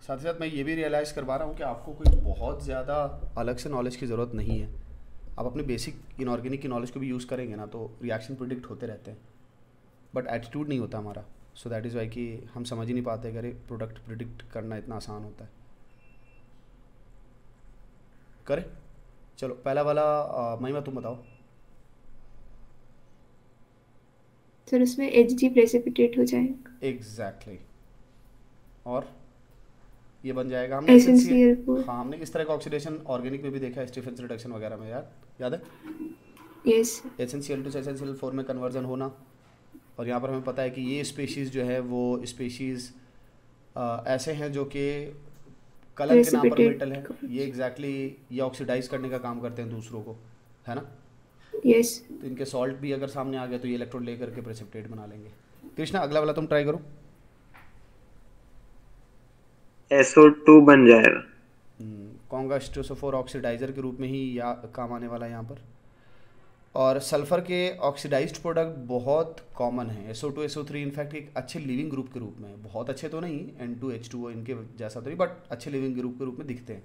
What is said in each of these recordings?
साथ ही साथ मैं ये भी रियलाइज़ करवा रहा हूँ कि आपको कोई बहुत ज़्यादा अलग से नॉलेज की ज़रूरत नहीं है। आप अपने बेसिक इनऑर्गेनिक की नॉलेज को भी यूज़ करेंगे ना तो रिएक्शन प्रिडिक्ट होते रहते हैं, बट एटीट्यूड नहीं होता हमारा। सो दैट इज़ वाई कि हम समझ ही नहीं पाते कि अरे प्रोडक्ट प्रिडिक्ट करना इतना आसान होता है। करें, चलो पहला वाला महिमा तुम बताओ। सर उसमें Hg प्रेसिपिटेट हो जाएगा। Exactly exactly. और ये बन जाएगा, हमने एसेंशियल। SnCl4। हाँ, हमने इस तरह का ऑक्सीडेशन ऑर्गेनिक में भी देखा है, स्टीफेंस रिडक्शन वगैरह में, यार याद है। यस। एसेंशियल टू से एसेंशियल फोर में कन्वर्जन होना। और यहाँ पर हमें पता है कि ये स्पेशीज़ जो है वो स्पेशीज़ ऐसे हैं जो कि कलर के नाम पर मेटल है। प्रेसिपिटेट। ये एग्जैक्टली ये ऑक्सीडाइज करने का काम करते हैं दूसरों को, है ना। यस। तो इनके सॉल्ट भी अगर सामने आ गए तो ये इलेक्ट्रोड लेकर के प्रेसिपिटेट बना लेंगे। कृष्णा अगला वाला तुम ट्राई करो। SO2 बन जाएगा। कॉन्गा स्ट्रेसोफोर ऑक्सीडाइजर के रूप में ही या काम आने वाला है यहाँ पर। और सल्फ़र के ऑक्सीडाइज्ड प्रोडक्ट बहुत कॉमन है। SO2 SO3 इनफैक्ट एक अच्छे लिविंग ग्रुप के रूप में, बहुत अच्छे तो नहीं, N2H2O इनके जैसा तो नहीं, बट अच्छे लिविंग ग्रुप के रूप में दिखते हैं।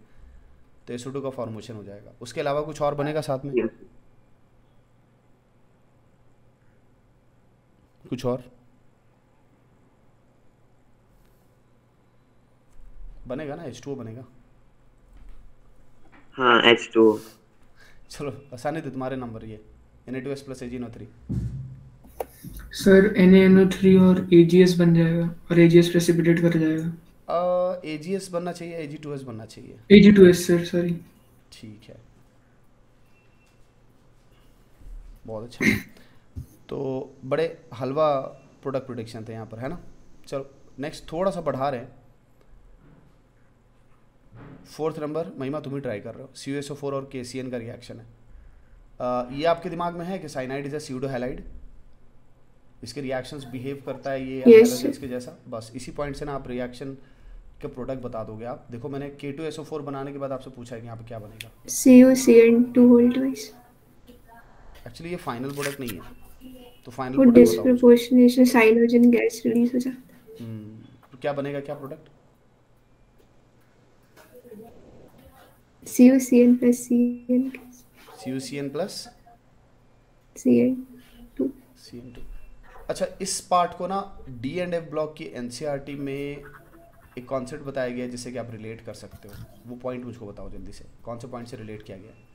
तो SO2 का फॉर्मेशन हो जाएगा। उसके अलावा कुछ और बनेगा साथ में, Yes. कुछ और बनेगा ना, H2O बनेगा। हाँ, H2O। चलो आसानी थे तुम्हारे नंबर ये, Na2S plus AgNO3। Sir NaNO3 और AgS बन जाएगा और AgS प्रेसिपिटेट कर जाएगा। AgS बनना चाहिए, Ag2S बनना चाहिए। Ag2S sir, sorry. ठीक है, बहुत अच्छा। तो बड़े हलवा प्रोडक्ट प्रोडिक्शन थे यहाँ पर, है ना। चलो नेक्स्ट थोड़ा सा बढ़ा रहे हैं। फोर्थ नंबर महिमा तुम ही ट्राई कर रहे हो, CuSO4 और KCN का रिएक्शन है। ये आपके दिमाग में है कि cyanide is a pseudo halide, इसके रिएक्शंस बिहेव करता है ये यस हैलोजेंस सर। के जैसा। बस इसी पॉइंट से ना आप रिएक्शन के प्रोडक्ट बता दोगे। आप देखो मैंने K2SO4 बनाने के बाद आपसे पूछा है कि यहाँ पे क्या बनेगा। CuCN2 whole twice. एक्चुअली ये फाइनल प्रोडक्ट नहीं है, तो फाइनल वो प्रोडक्ट बताओ मुझे। डिस्प्रपोर्शनेशन साइलोजन गैस रिलीज हो जाता है। तो क्या बनेगा, क्या product. CuCN plus CN। CuCN plus CN2। CN2। अच्छा, इस पार्ट को ना D&F ब्लॉक की NCERT में एक कॉन्सेप्ट बताया गया है जिससे कि आप रिलेट कर सकते हो। वो पॉइंट मुझको बताओ जल्दी से, कौन से पॉइंट से रिलेट किया गया है।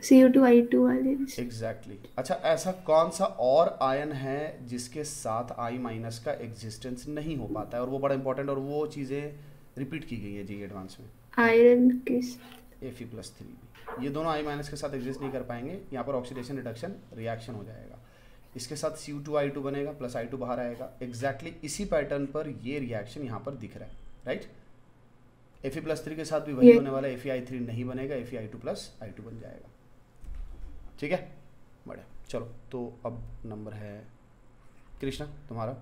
Cu2I2 वाले जैसे। Exactly exactly. अच्छा, ऐसा कौन सा और आयन है जिसके साथ I माइनस का एग्जिस्टेंस नहीं हो पाता है, और वो बड़ा इंपॉर्टेंट, और वो चीज़ें रिपीट की गई है जी एडवांस में। आयरन के। Fe+3, ये दोनों I माइनस के साथ एग्जिस्ट नहीं कर पाएंगे। यहाँ पर ऑक्सीडेशन रिडक्शन रिएक्शन हो जाएगा, इसके साथ Cu2I2 बनेगा, प्लस I2 बाहर आएगा। एग्जैक्टली इसी पैटर्न पर ये रिएक्शन यहाँ पर दिख रहा है, राइट। Fe+3 के साथ भी वही ये होने वाला है, Fe(I3) नहीं बनेगा, Fe(I2) प्लस I2 बन जाएगा। ठीक है, बढ़िया। चलो तो अब नंबर है कृष्णा तुम्हारा।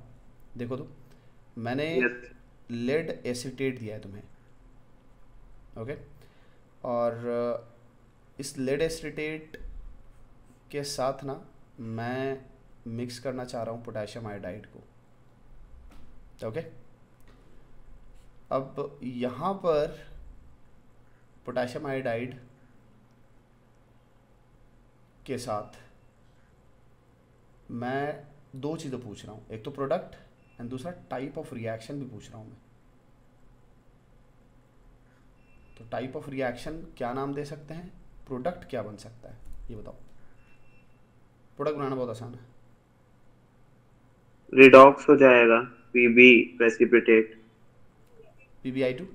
देखो तो मैंने Yes. लेड एसीटेट दिया है तुम्हें, ओके। और इस लेड एसीटेट के साथ ना मैं मिक्स करना चाह रहा हूँ पोटेशियम आयोडाइड को, ओके। अब यहाँ पर पोटेशियम आयोडाइड के साथ मैं दो चीज़ें पूछ रहा हूँ, एक तो प्रोडक्ट एंड दूसरा टाइप ऑफ रिएक्शन भी पूछ रहा हूँ मैं। तो टाइप ऑफ रिएक्शन क्या नाम दे सकते हैं, प्रोडक्ट क्या बन सकता है, ये बताओ। प्रोडक्ट बनाना बहुत आसान है। रिडॉक्स हो जाएगा। Pb precipitate. PbI2।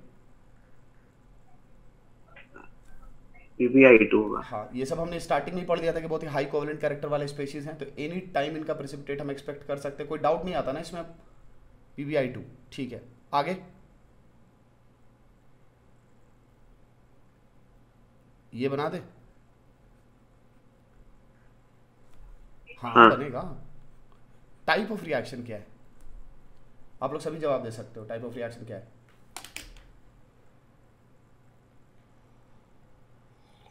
PbI2 होगा। हाँ, ये सब हमने स्टार्टिंग में ही पढ़ लिया था कि बहुत ही हाई कोवलेंट कैरेक्टर वाले स्पेशीज हैं, तो एनी टाइम इनका प्रेसिपिटेट हम एक्सपेक्ट कर सकते हैं, कोई डाउट नहीं आता ना इसमें। PbI2, ठीक है। आगे ये बना दे। हाँ हाँ, बनेगा। टाइप ऑफ रिएक्शन क्या है, आप लोग सभी जवाब दे सकते हो। टाइप ऑफ रिएक्शन क्या है।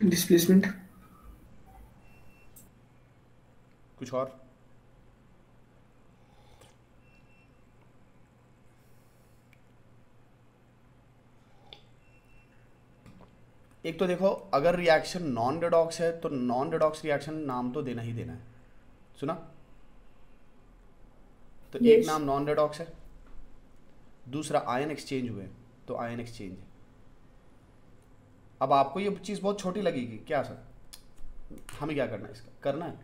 डिस्प्लेसमेंट। कुछ और। एक तो देखो, अगर रिएक्शन नॉन रेडॉक्स है तो नॉन रेडॉक्स रिएक्शन नाम तो देना ही देना है, सुना? तो एक Yes. नाम नॉन रेडॉक्स है, दूसरा आयन एक्सचेंज हुए तो आयन एक्सचेंज है। अब आपको ये चीज़ बहुत छोटी लगेगी क्या सर, हमें क्या करना है, इसका करना है,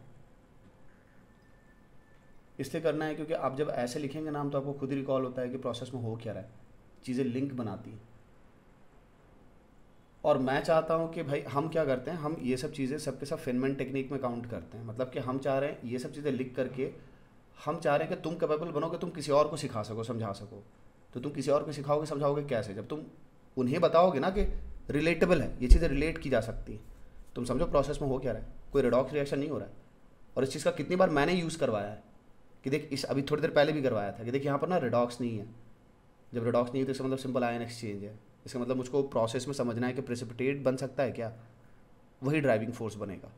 इसलिए करना है क्योंकि आप जब ऐसे लिखेंगे नाम तो आपको खुद ही रिकॉल होता है कि प्रोसेस में हो क्या रहा है, चीज़ें लिंक बनाती हैं। और मैं चाहता हूँ कि भाई हम क्या करते हैं, हम ये सब चीज़ें सबके सब फेनमैन टेक्निक में काउंट करते हैं। मतलब कि हम चाह रहे हैं ये सब चीज़ें लिख करके, हम चाह रहे हैं कि तुम कैपेबल बनो कि तुम किसी और को सिखा सको, समझा सको। तो तुम किसी और को सिखाओगे समझाओगे कैसे, जब तुम उन्हें बताओगे ना कि रिलेटेबल है, ये चीज़ें रिलेट की जा सकती हैं। तुम समझो प्रोसेस में हो क्या रहा है, कोई रेडॉक्स रिएक्शन नहीं हो रहा है। और इस चीज़ का कितनी बार मैंने यूज़ करवाया है कि देख, इस अभी थोड़ी देर पहले भी करवाया था कि देख यहाँ पर ना रेडॉक्स नहीं है। जब रेडॉक्स नहीं है तो इसका मतलब सिंपल आयन एक्सचेंज है। इसका मतलब मुझको प्रोसेस में समझना है कि प्रेसिपिटेट बन सकता है क्या, वही ड्राइविंग फोर्स बनेगा।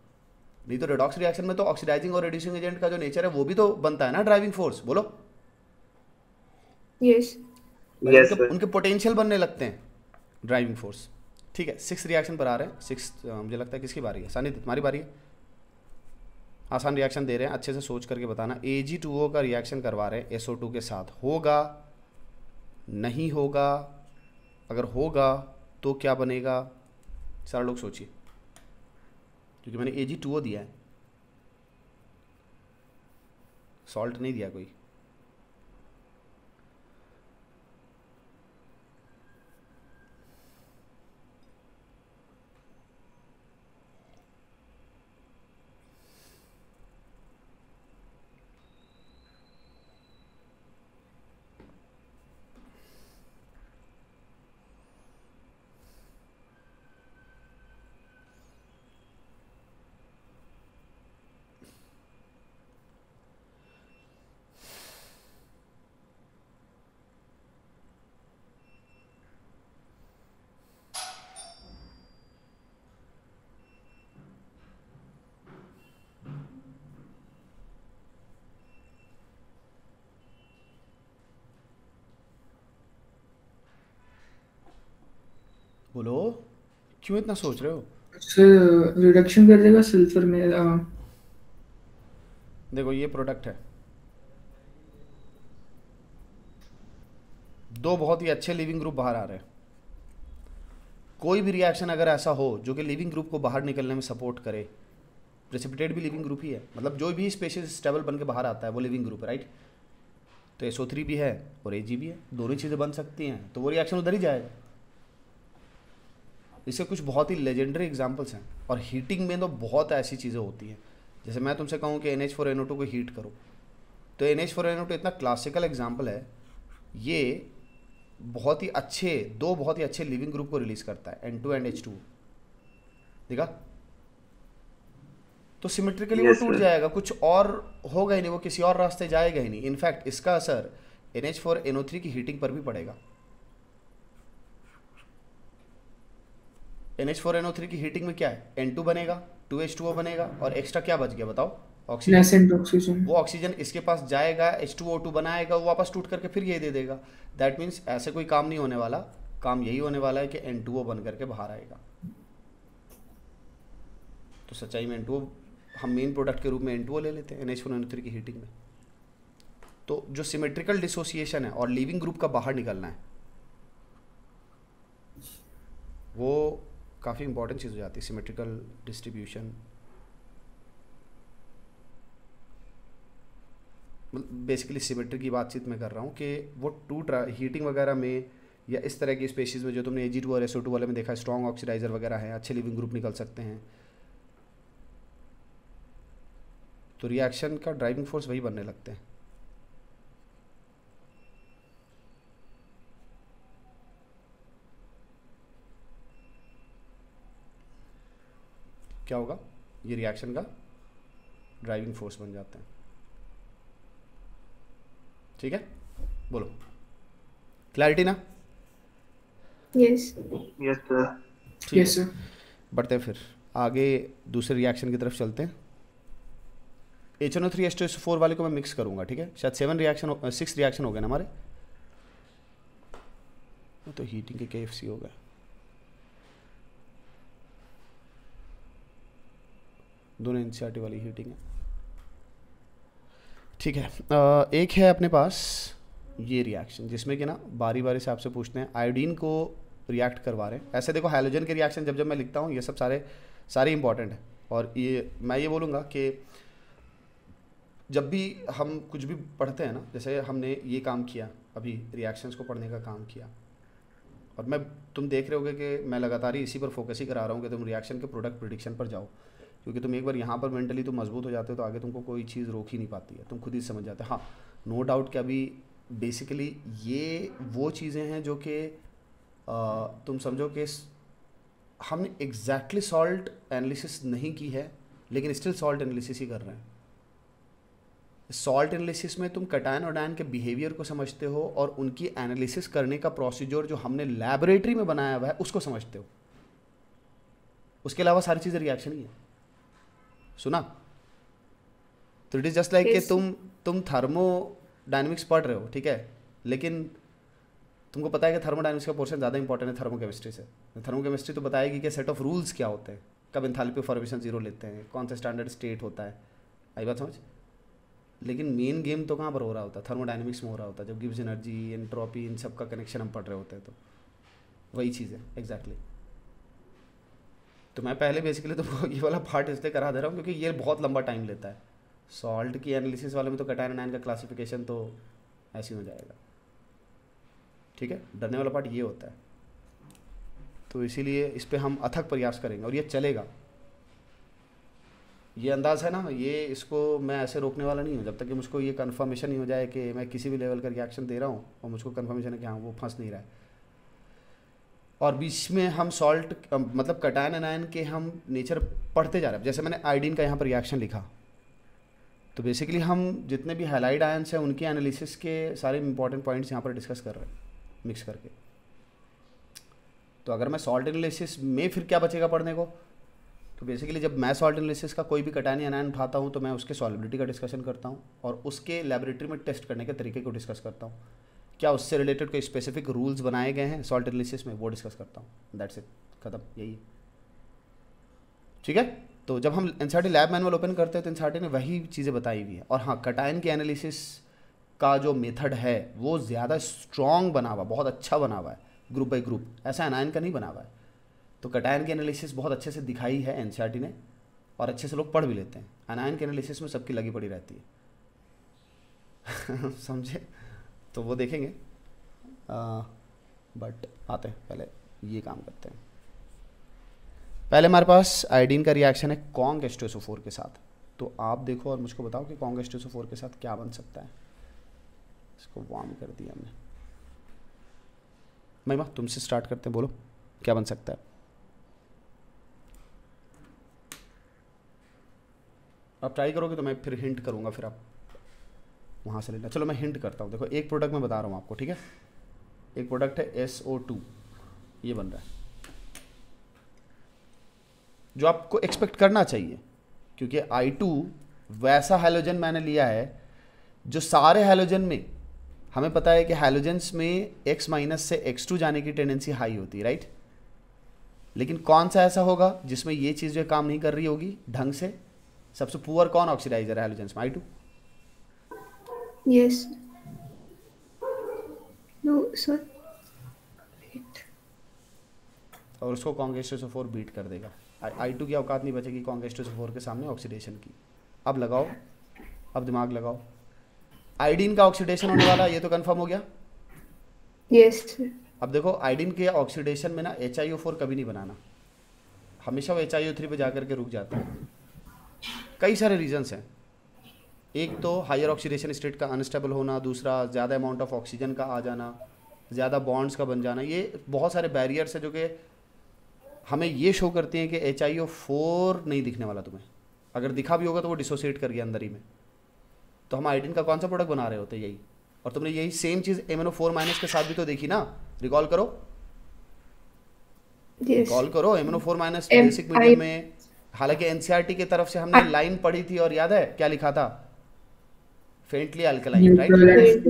नहीं तो रेडॉक्स रिएक्शन में तो ऑक्सीडाइजिंग और रिड्यूसिंग एजेंट का जो नेचर है वो भी तो बनता है ना ड्राइविंग फोर्स, बोलो। Yes. भाई Yes, उनके sir. उनके पोटेंशियल बनने लगते हैं ड्राइविंग फोर्स। ठीक है, 6 रिएक्शन पर आ रहे हैं। 6 मुझे लगता है किसकी बारी है, सानिध्य तुम्हारी बारी है। आसान रिएक्शन दे रहे हैं, अच्छे से सोच करके बताना। Ag2O का रिएक्शन करवा रहे हैं SO2 के साथ, होगा नहीं होगा, अगर होगा तो क्या बनेगा, सारे लोग सोचिए, क्योंकि मैंने Ag2O दिया है, सॉल्ट नहीं दिया कोई। बोलो, क्यों इतना सोच रहे हो? सर रिडक्शन कर देगा सल्फर में देखो ये प्रोडक्ट है, दो बहुत ही अच्छे लिविंग ग्रुप बाहर आ रहे हैं। कोई भी रिएक्शन अगर ऐसा हो जो कि लिविंग ग्रुप को बाहर निकलने में सपोर्ट करे, प्रेसिपिटेट भी लिविंग ग्रुप ही है, मतलब जो भी स्पेशीज स्टेबल बन के बाहर आता है वो लिविंग ग्रुप है, राइट? तो SO3 भी है और Ag भी है, दोनों चीज़ें बन सकती हैं, तो वो रिएक्शन उधर ही जाएगा। इसके कुछ बहुत ही लेजेंडरी एग्जांपल्स हैं। और हीटिंग में तो बहुत ऐसी चीज़ें होती हैं, जैसे मैं तुमसे कहूँ कि NH4NO2 को हीट करो, तो NH4NO2 इतना क्लासिकल एग्जाम्पल है, ये बहुत ही अच्छे, दो बहुत ही अच्छे लिविंग ग्रुप को रिलीज करता है, N2 एंड H2, देखा? तो सिमेट्रिकली वो Yes, टूट sir. जाएगा, कुछ और होगा ही नहीं, वो किसी और रास्ते जाएगा ही नहीं। इनफैक्ट इसका असर NH4NO3 की हीटिंग पर भी पड़ेगा। NH4NO3 की हीटिंग में क्या है, N2 बनेगा, 2H2O बनेगा, और एक्स्ट्रा क्या बच गया बताओ, ऑक्सीजन। Nascent oxygen. वो ऑक्सीजन इसके पास जाएगा, H2O2 बनाएगा, वो वापस टूट करके फिर यही दे देगा। दैट मीन्स ऐसे कोई काम नहीं होने वाला, काम यही होने वाला है कि N2O बन करके बाहर आएगा। तो सच्चाई में N2O हम मेन प्रोडक्ट के रूप में N2O ले लेते हैं NH4NO3 की हीटिंग में। तो जो सिमेट्रिकल डिसोसिएशन है और लिविंग ग्रुप का बाहर निकलना है, वो काफ़ी इंपॉर्टेंट चीज़ हो जाती है, सिमेट्रिकल डिस्ट्रीब्यूशन। बेसिकली सिमेट्री की बातचीत मैं कर रहा हूँ कि वो टूट रहा, हीटिंग वगैरह में या इस तरह की स्पेशीज़ में जो तुमने Ag2 और SO2 वाले में देखा, स्ट्रॉन्ग ऑक्सीडाइजर वगैरह है, अच्छे लिविंग ग्रुप निकल सकते हैं, तो रिएक्शन का ड्राइविंग फोर्स वही बनने लगते हैं। क्या होगा, ये रिएक्शन का ड्राइविंग फोर्स बन जाते हैं। ठीक है, बोलो, क्लैरिटी ना? Yes. Yes, sir. ठीक है, यस सर। बढ़ते हैं फिर आगे, दूसरे रिएक्शन की तरफ चलते हैं। HNO3H2SO4 वाले को मैं मिक्स करूंगा, ठीक है? शायद 6 रिएक्शन हो गए ना हमारे, तो हीटिंग के KFC हो गए। दोनों एनसीईआरटी वाली हीटिंग है। ठीक है, एक है अपने पास ये रिएक्शन जिसमें कि ना बारी बारी से आपसे पूछते हैं आयोडीन को रिएक्ट करवा रहे हैं। ऐसे देखो हैलोजन के रिएक्शन जब जब मैं लिखता हूँ ये सब सारे इंपॉर्टेंट है। और ये मैं ये बोलूँगा कि जब भी हम कुछ भी पढ़ते हैं ना, जैसे हमने ये काम किया अभी रिएक्शंस को पढ़ने का काम किया, और तुम देख रहे होगे कि मैं लगातार ही इसी पर फोकस ही करा रहा हूँ कि तुम रिएक्शन के प्रोडक्ट प्रिडिक्शन पर जाओ, क्योंकि तुम एक बार यहाँ पर मेंटली तुम मजबूत हो जाते हो तो आगे तुमको कोई चीज़ रोक ही नहीं पाती है, तुम खुद ही समझ जाते हो। हाँ, नो डाउट कि अभी बेसिकली ये वो चीज़ें हैं जो कि तुम समझो कि हमने एग्जैक्टली सॉल्ट एनालिसिस नहीं की है, लेकिन स्टिल सॉल्ट एनालिसिस ही कर रहे हैं। सॉल्ट एनालिसिस में तुम कटायन और डायन के बिहेवियर को समझते हो और उनकी एनालिसिस करने का प्रोसीजर जो हमने लैबोरेटरी में बनाया हुआ है उसको समझते हो। उसके अलावा सारी चीज़ें रिएक्शन ही है। सुना? तो इट इज़ जस्ट लाइक कि तुम थर्मोडायनेमिक्स पढ़ रहे हो, ठीक है, लेकिन तुमको पता है कि थर्मोडायनेमिक्स का पोर्शन ज़्यादा इंपॉर्टेंट है थर्मोकेमिस्ट्री से। थर्मोकेमिस्ट्री तो बताएगी कि सेट ऑफ रूल्स क्या होते हैं, कब एंथैल्पी फॉर्मेशन जीरो लेते हैं, कौन सा स्टैंडर्ड स्टेट होता है, आई बात समझ। लेकिन मेन गेम तो कहाँ पर हो रहा होता है? थर्मोडायनेमिक्स में हो रहा होता है, जब गिब्स एनर्जी, एंट्रोपी, इन सब का कनेक्शन हम पढ़ रहे होते हैं। तो वही चीज़ है एग्जैक्टली। तो मैं पहले बेसिकली तुमको ये वाला पार्ट इसलिए करा दे रहा हूँ क्योंकि ये बहुत लंबा टाइम लेता है। सॉल्ट की एनालिसिस वाले में तो कटायन आयन का क्लासिफिकेशन तो ऐसे ही हो जाएगा, ठीक है। डरने वाला पार्ट ये होता है, तो इसीलिए इस पर हम अथक प्रयास करेंगे और ये चलेगा। ये अंदाज़ है ना, ये इसको मैं ऐसे रोकने वाला नहीं हूँ जब तक कि मुझको ये कन्फर्मेशन नहीं हो जाए कि मैं किसी भी लेवल का रिएक्शन दे रहा हूँ और मुझको कन्फर्मेशन है कि हाँ वो फंस नहीं रहा है। और बीच में हम सॉल्ट मतलब कटायन आयन के हम नेचर पढ़ते जा रहे हैं। जैसे मैंने आयोडीन का यहाँ पर रिएक्शन लिखा, तो बेसिकली हम जितने भी हैलाइड आयन्स हैं उनके एनालिसिस के सारे इंपॉर्टेंट पॉइंट्स यहाँ पर डिस्कस कर रहे हैं मिक्स करके। तो अगर मैं सॉल्ट एनालिसिस में फिर क्या बचेगा पढ़ने को? तो बेसिकली जब मैं सॉल्ट एनालिसिस का कोई भी कटायन आयन उठाता हूँ तो मैं उसके सॉल्युबिलिटी का डिस्कशन करता हूँ और उसके लैबोरेटरी में टेस्ट करने के तरीके को डिस्कस करता हूँ। क्या उससे रिलेटेड कोई स्पेसिफिक रूल्स बनाए गए हैं सॉल्ट एनालिसिस में, वो डिस्कस करता हूँ। दैट्स इट, खत्म, यही, ठीक है। तो जब हम एनसीईआरटी लैब मैनुअल ओपन करते हैं तो एनसीईआरटी ने वही चीज़ें बताई हुई है। और हाँ, कटायन के एनालिसिस का जो मेथड है वो ज़्यादा स्ट्रॉन्ग बना हुआ, बहुत अच्छा बना हुआ है, ग्रुप बाई ग्रुप, ऐसा एनायन का नहीं बना हुआ है। तो कटायन की एनालिसिस बहुत अच्छे से दिखाई है एनसीईआरटी ने और अच्छे से लोग पढ़ भी लेते हैं। एनायन के एनालिसिस में सबकी लगी पड़ी रहती है समझे? तो वो देखेंगे, बट आते हैं पहले ये काम करते हैं। पहले हमारे पास आयोडीन का रिएक्शन है कॉन्ग H2SO4 के साथ। तो आप देखो और मुझको बताओ कि कॉन्ग H2SO4 के साथ क्या बन सकता है। इसको वार्म कर दिया हमने। महिमा तुमसे स्टार्ट करते हैं, बोलो क्या बन सकता है। आप ट्राई करोगे तो मैं फिर हिंट करूंगा, फिर आप वहाँ से लेना। चलो मैं हिंट करता हूँ। देखो एक प्रोडक्ट मैं बता रहा हूँ आपको, ठीक है। एक प्रोडक्ट है SO2, ये बन रहा है, जो आपको एक्सपेक्ट करना चाहिए क्योंकि I2 वैसा हैलोजन मैंने लिया है जो सारे हैलोजन में हमें पता है कि हैलोजेंस में X- से X2 जाने की टेंडेंसी हाई होती है, राइट। लेकिन कौन सा ऐसा होगा जिसमें ये चीज़ जो काम नहीं कर रही होगी ढंग से? सबसे पुअर कौन ऑक्सीडाइजर है हैलोजेंस में? I2। यस, नो सर, और उसको कॉन्ग H2SO4 बीट कर देगा। I2 की औकात नहीं बचेगी कॉन्ग H2SO4 के सामने ऑक्सीडेशन की। अब लगाओ, अब दिमाग लगाओ। आयोडीन का ऑक्सीडेशन होने वाला, ये तो कंफर्म हो गया। यस। अब देखो आयोडीन के ऑक्सीडेशन में ना HiO4 कभी नहीं बनाना, हमेशा वो HiO3 पे जाकर के रुक जाता है। कई सारे रीजंस हैं। एक तो हायर ऑक्सीडेशन स्टेट का अनस्टेबल होना, दूसरा ज़्यादा अमाउंट ऑफ ऑक्सीजन का आ जाना, ज़्यादा बॉन्ड्स का बन जाना। ये बहुत सारे बैरियर्स है जो कि हमें ये शो करते हैं कि HiO4 नहीं दिखने वाला तुम्हें। अगर दिखा भी होगा तो वो डिसोसिएट कर गया अंदर ही में। तो हम आयोडीन का कौन सा प्रोडक्ट बना रहे होते हैं? यही। और तुमने यही सेम चीज़ MnO4- के साथ भी तो देखी ना, रिकॉल करो। रिकॉल करो MnO4- बेसिक मीडियम में, हालांकि एनसीईआरटी की तरफ से हमने लाइन पढ़ी थी और याद है क्या लिखा था? Faintly alkaline, right.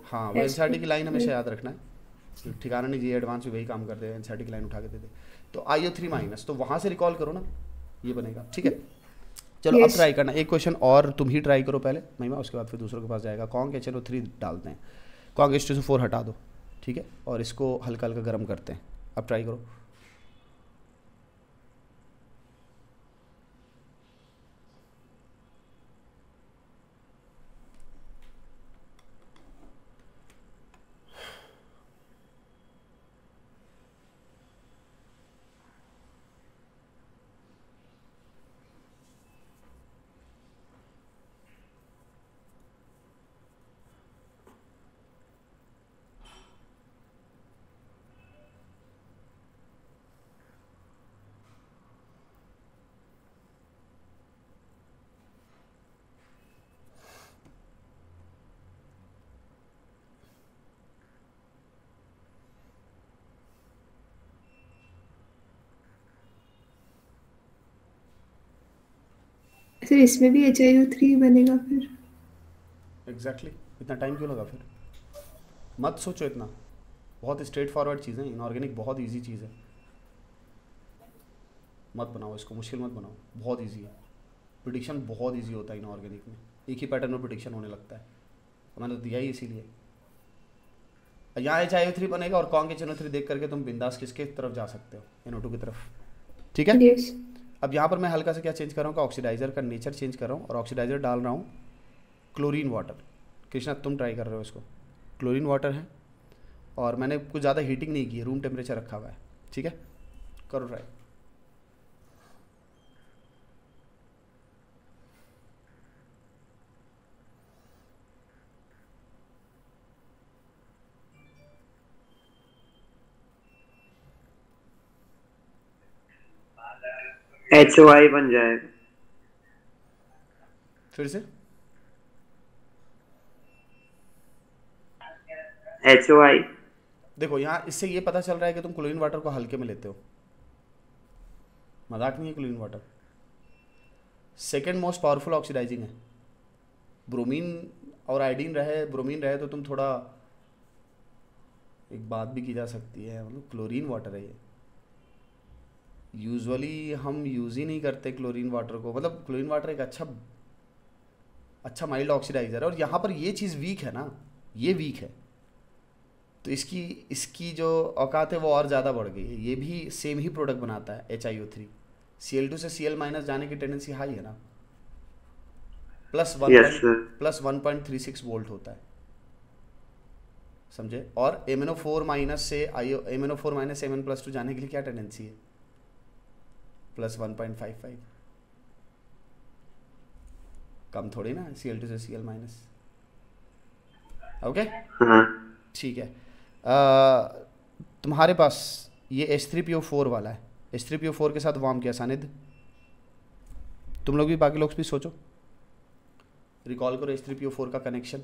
हाँ, वो एनसीईआरटी की लाइन हमेशा याद रखना है। ठिकाना नहीं, जी एडवांस भी वही काम करते हैं, एनसीईआरटी की लाइन उठा के दे दे। तो IO3-, तो वहाँ से रिकॉल करो ना, ये बनेगा, ठीक है। चलो अब Yes. ट्राई करना, एक क्वेश्चन और तुम ही ट्राई करो पहले महिमा, उसके बाद फिर दूसरों के पास जाएगा। कॉन्ग HNO3 डालते हैं, कॉन्ग H2SO4 हटा दो, ठीक है, और इसको हल्का हल्का गर्म करते हैं। अब ट्राई करो। सर इसमें भी HiO3 बनेगा फिर? एग्जैक्टली इतना टाइम क्यों लगा फिर? मत सोचो इतना, बहुत स्ट्रेट फॉरवर्ड चीज़ है, इनऑर्गेनिक बहुत इजी चीज़ है। मत बनाओ इसको मुश्किल, मत बनाओ, बहुत इजी है। प्रिडिक्शन बहुत इजी होता है इनऑर्गेनिक में, एक ही पैटर्न में प्रिडिक्शन होने लगता है, मैंने तो दिया ही इसीलिए। यहाँ HiO3 बनेगा और कॉन्ग HNO3 देख करके तुम बिंदास किसके तरफ जा सकते हो, NO2 की तरफ, ठीक है। Yes. अब यहाँ पर मैं हल्का सा क्या चेंज कर रहा हूँ, ऑक्सीडाइजर का नेचर चेंज कर रहा हूँ, और ऑक्सीडाइजर डाल रहा हूँ क्लोरीन वाटर। कृष्णा तुम ट्राई कर रहे हो इसको, क्लोरीन वाटर है और मैंने कुछ ज़्यादा हीटिंग नहीं की है, रूम टेम्परेचर रखा हुआ है, ठीक है, करो ट्राई। HOI बन जाएगा। फिर से HOI। देखो यहाँ इससे ये पता चल रहा है कि तुम क्लोरीन वाटर को हल्के में लेते हो, मजाक नहीं है। Chlorine water second most powerful oxidising है। ब्रोमीन और आयोडीन रहे, ब्रोमीन रहे तो तुम थोड़ा, एक बात भी की जा सकती है, मतलब क्लोरीन वाटर है ये, यूजुअली हम यूज़ ही नहीं करते क्लोरीन वाटर को, मतलब क्लोरीन वाटर एक अच्छा माइल्ड ऑक्सीडाइजर है। और यहाँ पर ये चीज़ वीक है ना, ये वीक है, तो इसकी जो औकात है वो और ज़्यादा बढ़ गई है। ये भी सेम ही प्रोडक्ट बनाता है HiO3, Cl2 से Cl- जाने की टेंडेंसी हाई है ना, प्लस Yes sir। 1.36 वोल्ट होता है, समझे। और MnO4- से MnO4- Mn+2 जाने के लिए क्या टेंडेंसी है, प्लस 1.55, कम थोड़ी ना Cl2 से Cl-। ओके हाँ ठीक है। तुम्हारे पास ये H3PO4 वाला है, H3PO4 के साथ वार्म किया सानिध्य, तुम लोग भी, बाकी लोग भी सोचो, रिकॉल करो H3PO4 का कनेक्शन।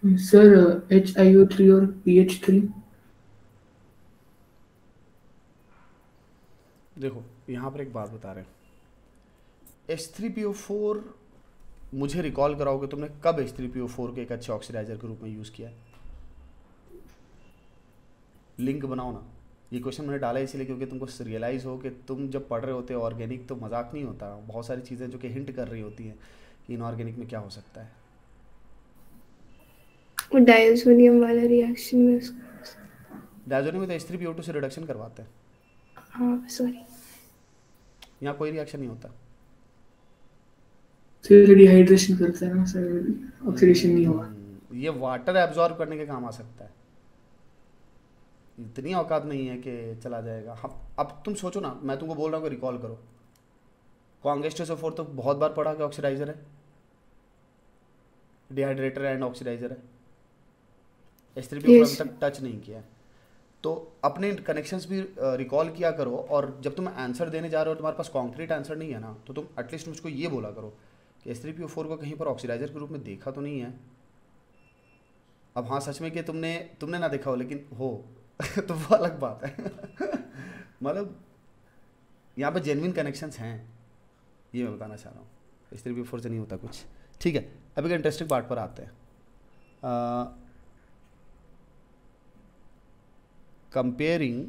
सर HiO3 और PH3। देखो यहाँ पर एक बात बता रहे हैं, H3PO4 मुझे रिकॉल कराओ कि तुमने कब H3PO4 को एक अच्छे ऑक्सीडाइजर के रूप में यूज़ किया है, लिंक बनाओ ना। ये क्वेश्चन मैंने डाला इसीलिए क्योंकि तुमको रियलाइज़ हो कि तुम जब पढ़ रहे होते हो ऑर्गेनिक तो मजाक नहीं होता, बहुत सारी चीज़ें जो कि हिंट कर रही होती हैं कि इनऑर्गेनिक में क्या हो सकता है। वो डायज़ोनियम वाला रिएक्शन में उसका। डायज़ोनियम में तो H3PO2 से रिडक्शन करवाते हैं, हाँ सॉरी। यहाँ कोई रिएक्शन नहीं होता। फिर डिहाइड्रेशन करता है ना सर, ऑक्सीडेशन नहीं होगा। ये वाटर एब्जॉर्ब करने के काम आ सकता है, इतनी औकात नहीं है कि चला जाएगा। हम अब तुम सोचो ना, मैं तुमको बोल रहा हूँ कि रिकॉल करो, कॉन्गेस्टोसोफोर तो बहुत बार पढ़ा कि ऑक्सीडाइजर है, डिहाइड्रेटर एंड ऑक्सीडाइजर है। H3PO4 Yes. अभी तक टच नहीं किया है। तो अपने कनेक्शंस भी रिकॉल किया करो, और जब तुम आंसर देने जा रहे हो तुम्हारे पास कॉन्क्रीट आंसर नहीं है ना, तो तुम एटलीस्ट मुझको ये बोला करो कि H3PO4 को कहीं पर ऑक्सीडाइजर के रूप में देखा तो नहीं है। अब हाँ, सच में कि तुमने तुमने ना देखा हो लेकिन हो तो वो अलग बात है मतलब यहाँ पे जेन्युइन कनेक्शंस हैं, ये मैं बताना चाह रहा हूँ। H3PO4 से नहीं होता कुछ। ठीक है, अभी का इंटरेस्टिंग पार्ट पर आते हैं। Comparing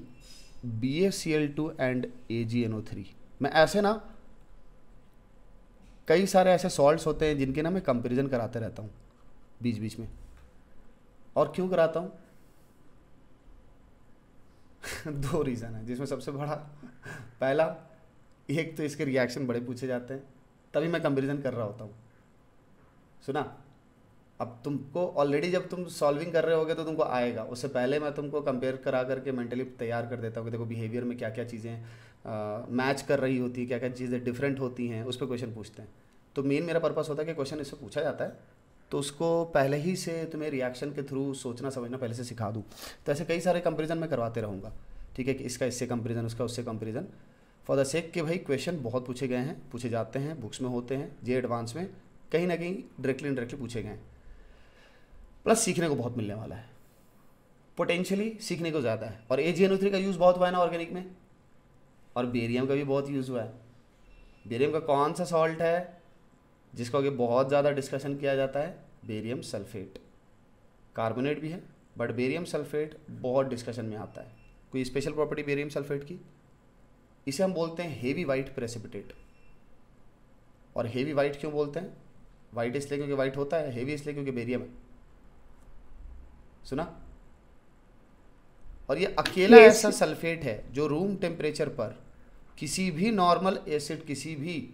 BaCl2 and AgNO3। मैं ऐसे ना कई सारे ऐसे सॉल्ट्स होते हैं जिनके ना मैं कंपैरिजन कराते रहता हूँ बीच बीच में। और क्यों कराता हूँ दो रीज़न है जिसमें सबसे बड़ा, पहला, एक तो इसके रिएक्शन बड़े पूछे जाते हैं, तभी मैं कंपैरिजन कर रहा होता हूँ। सुना, अब तुमको ऑलरेडी जब तुम सॉल्विंग कर रहे होगे तो तुमको आएगा, उससे पहले मैं तुमको कंपेयर करा करके मेंटली तैयार कर देता हूँ कि देखो बिहेवियर में क्या क्या चीज़ें मैच कर रही होती है, क्या क्या चीज़ें डिफरेंट होती हैं, उस पर क्वेश्चन पूछते हैं। तो मेन मेरा पर्पस होता है कि क्वेश्चन इससे पूछा जाता है तो उसको पहले ही से तुम्हें रिएक्शन के थ्रू सोचना समझना पहले से सिखा दूँ। तो ऐसे कई सारे कंपेरिजन मैं करवाते रहूँगा, ठीक है, कि इसका इससे कंपेरिजन, उसका उससे कंपेरिजन, फॉर द सेक कि भाई क्वेश्चन बहुत पूछे गए हैं, पूछे जाते हैं, बुक्स में होते हैं, जे एडवांस में कहीं ना कहीं डायरेक्टली इनडायरेक्टली पूछे गए हैं। प्लस सीखने को बहुत मिलने वाला है, पोटेंशियली सीखने को ज़्यादा है। और AgNO3 का यूज़ बहुत हुआ है ना ऑर्गेनिक में, और बेरियम का भी बहुत यूज़ हुआ है। बेरियम का कौन सा सॉल्ट है जिसको आगे बहुत ज़्यादा डिस्कशन किया जाता है? Barium sulphate. कार्बोनेट भी है बट बेरियम सल्फेट बहुत डिस्कशन में आता है। कोई स्पेशल प्रॉपर्टी बेरियम सल्फेट की, इसे हम बोलते हैं हेवी वाइट प्रेसिपिटेट। और हेवी वाइट क्यों बोलते हैं? वाइट इसलिए क्योंकि वाइट होता है, हेवी इसलिए क्योंकि बेरियम है। सुना? और ये अकेला Yes. ऐसा सल्फेट है जो रूम टेम्परेचर पर किसी भी नॉर्मल एसिड, किसी भी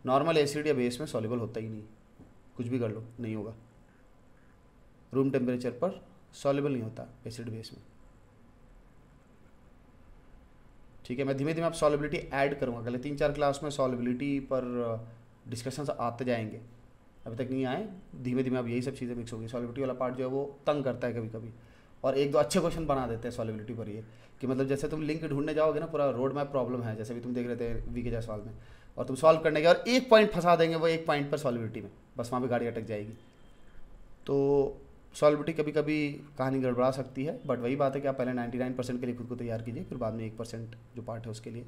नॉर्मल एसिड या बेस में सॉल्युबल होता ही नहीं। कुछ भी कर लो, नहीं होगा। रूम टेम्परेचर पर सॉल्युबल नहीं होता एसिड बेस में। ठीक है, मैं धीमे धीमे आप सॉल्युबिलिटी ऐड करूँगा। अगले 3-4 क्लास में सॉल्युबिलिटी पर डिस्कशंस आते जाएंगे, अभी तक नहीं आए। धीमे धीमे अब यही सब चीज़ें मिक्स होगी। सॉल्युबिलिटी वाला पार्ट जो है वो तंग करता है कभी कभी, और एक दो अच्छे क्वेश्चन बना देते हैं सॉल्युबिलिटी पर। ये कि मतलब जैसे तुम लिंक ढूंढने जाओगे ना, पूरा रोड मैप प्रॉब्लम है, जैसे भी तुम देख रहे थे वीके जायसवाल में, और तुम सॉल्व करने गए और एक पॉइंट फंसा देंगे, वो एक पॉइंट पर सॉल्युबिलिटी में, बस वहाँ पे गाड़ी अटक जाएगी। तो सॉल्युबिलिटी कभी कभी कहानी गड़बड़ा सकती है, बट वही बात है कि आप पहले 99% के लिए खुद को तैयार कीजिए, फिर बाद में 1% जो पार्ट है उसके लिए,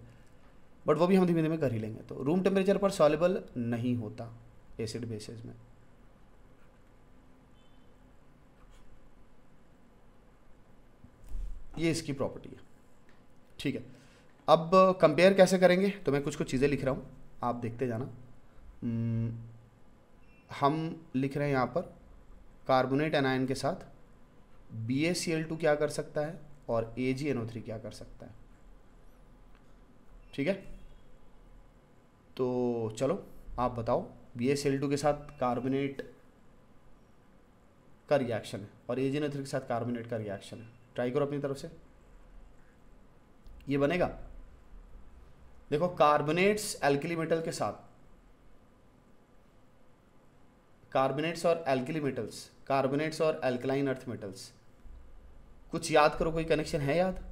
बट वो भी हम धीमे धीमे कर ही लेंगे। तो रूम टेम्परेचर पर सॉल्युबल नहीं होता एसिड बेसिस में। ये इसकी प्रॉपर्टी है। ठीक है, अब कंपेयर कैसे करेंगे? तो मैं कुछ कुछ चीज़ें लिख रहा हूँ, आप देखते जाना। हम लिख रहे हैं यहाँ पर कार्बोनेट एनायन के साथ BaCl2 क्या कर सकता है और AgNO3 क्या कर सकता है। ठीक है, तो चलो आप बताओ, BaCl2 के साथ कार्बोनेट का रिएक्शन है और AgNO3 के साथ कार्बोनेट का रिएक्शन है। ट्राई करो अपनी तरफ से, ये बनेगा। देखो, कार्बोनेट्स एल्किली मेटल के साथ, कार्बोनेट्स और एल्किली मेटल्स, कार्बोनेट्स और एल्कलाइन अर्थ मेटल्स, कुछ याद करो, कोई कनेक्शन है याद?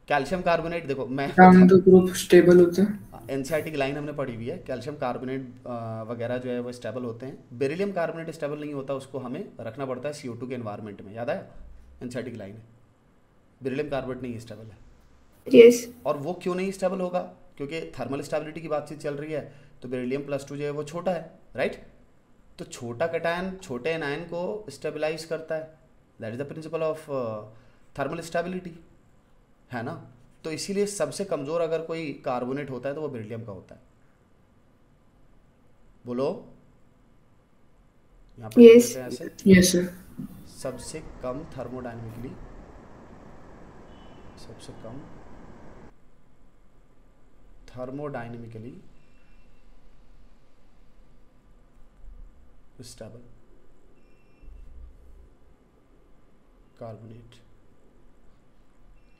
कैल्शियम कार्बोनेट, देखो मैं द ग्रुप स्टेबल होता है। एनसीईआरटी की लाइन हमने पढ़ी हुई है, कैल्शियम कार्बोनेट वगैरह जो है वो स्टेबल होते हैं। बेरिलियम कार्बोनेट स्टेबल नहीं होता, उसको हमें रखना पड़ता है CO2 के एनवायरनमेंट में, याद आया? एनसीईआरटी की लाइन है, बेरिलियम कार्बोनेट नहीं स्टेबल है। Yes. और वो क्यों नहीं स्टेबल होगा? क्योंकि थर्मल स्टेबिलिटी की बातचीत चल रही है, तो बेरिलियम+2 जो है वो छोटा है, राइट? तो छोटा कैटायन छोटे एनायन को स्टेबलाइज करता है, that is the principle of thermal stability, है ना? तो इसीलिए सबसे कमज़ोर अगर कोई कार्बोनेट होता है तो वो बेरिलियम का होता है। बोलो, यहाँ पर Yes. कहते हैं ऐसे, यस सर। सबसे कम थर्मोडायनेमिकली, सबसे कम thermodynamically stable carbonate